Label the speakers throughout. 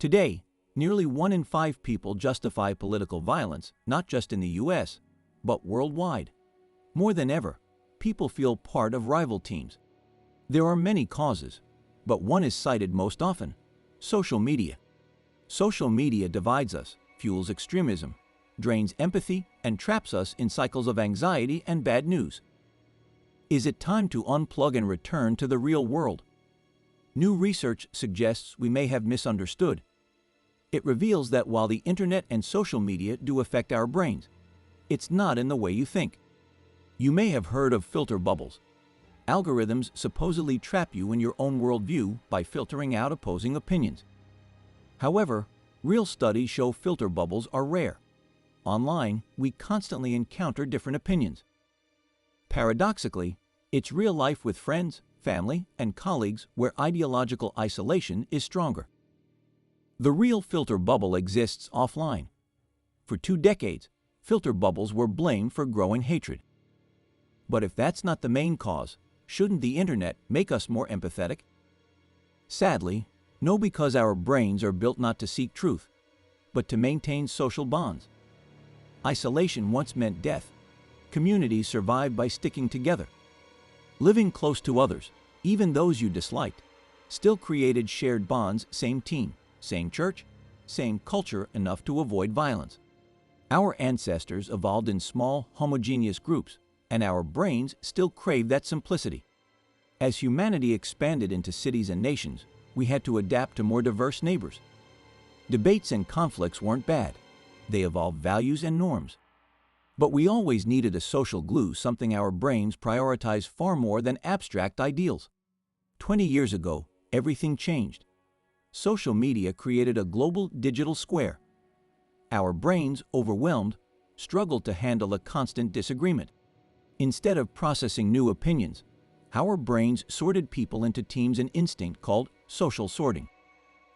Speaker 1: Today, nearly 1 in 5 people justify political violence, not just in the US, but worldwide. More than ever, people feel part of rival teams. There are many causes, but one is cited most often: social media. Social media divides us, fuels extremism, drains empathy, and traps us in cycles of anxiety and bad news. Is it time to unplug and return to the real world? New research suggests we may have misunderstood. It reveals that while the internet and social media do affect our brains, it's not in the way you think. You may have heard of filter bubbles. Algorithms supposedly trap you in your own worldview by filtering out opposing opinions. However, real studies show filter bubbles are rare. Online, we constantly encounter different opinions. Paradoxically, it's real life with friends, family, and colleagues where ideological isolation is stronger. The real filter bubble exists offline. For 2 decades, filter bubbles were blamed for growing hatred. But if that's not the main cause, shouldn't the internet make us more empathetic? Sadly, no, because our brains are built not to seek truth, but to maintain social bonds. Isolation once meant death. Communities survived by sticking together. Living close to others, even those you disliked, still created shared bonds: same team, same church, same culture, enough to avoid violence. Our ancestors evolved in small, homogeneous groups, and our brains still crave that simplicity. As humanity expanded into cities and nations, we had to adapt to more diverse neighbors. Debates and conflicts weren't bad. They evolved values and norms. But we always needed a social glue, something our brains prioritize far more than abstract ideals. 20 years ago, everything changed. Social media created a global digital square. Our brains, overwhelmed, struggled to handle a constant disagreement. Instead of processing new opinions, our brains sorted people into teams, an instinct called social sorting.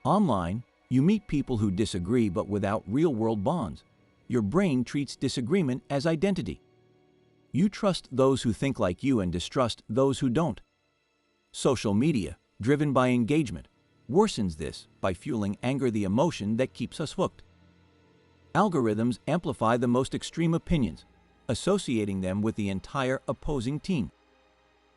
Speaker 1: Online, you meet people who disagree but without real-world bonds. Your brain treats disagreement as identity. You trust those who think like you and distrust those who don't. Social media, driven by engagement, worsens this by fueling anger, the emotion that keeps us hooked. Algorithms amplify the most extreme opinions, associating them with the entire opposing team.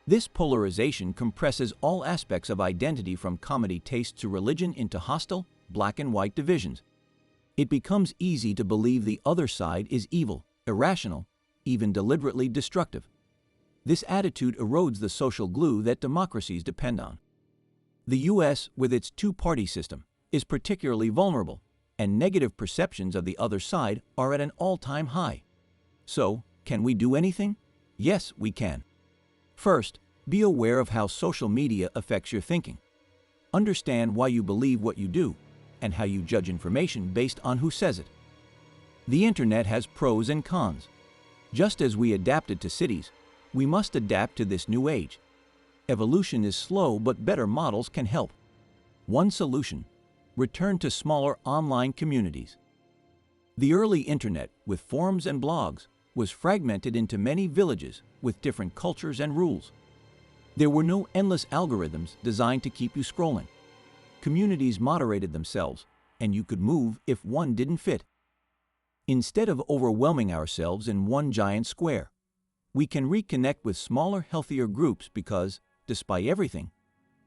Speaker 1: This polarization compresses all aspects of identity, from comedy taste to religion, into hostile, black and white divisions. It becomes easy to believe the other side is evil, irrational, even deliberately destructive. This attitude erodes the social glue that democracies depend on. The US, with its two-party system, is particularly vulnerable, and negative perceptions of the other side are at an all-time high. So, can we do anything? Yes, we can. First, be aware of how social media affects your thinking. Understand why you believe what you do, and how you judge information based on who says it. The internet has pros and cons. Just as we adapted to cities, we must adapt to this new age. Evolution is slow, but better models can help. One solution: return to smaller online communities. The early internet, with forums and blogs, was fragmented into many villages with different cultures and rules. There were no endless algorithms designed to keep you scrolling. Communities moderated themselves, and you could move if one didn't fit. Instead of overwhelming ourselves in one giant square, we can reconnect with smaller, healthier groups because, despite everything,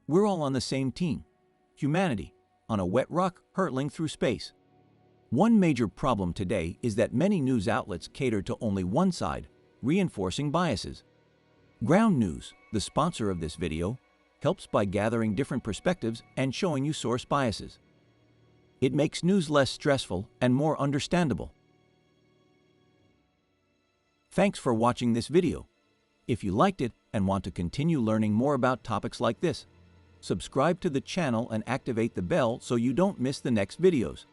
Speaker 1: we're all on the same team: humanity, on a wet rock hurtling through space. One major problem today is that many news outlets cater to only one side, reinforcing biases. Ground News, the sponsor of this video, helps by gathering different perspectives and showing you source biases. It makes news less stressful and more understandable. Thanks for watching this video. If you liked it and want to continue learning more about topics like this, subscribe to the channel and activate the bell so you don't miss the next videos.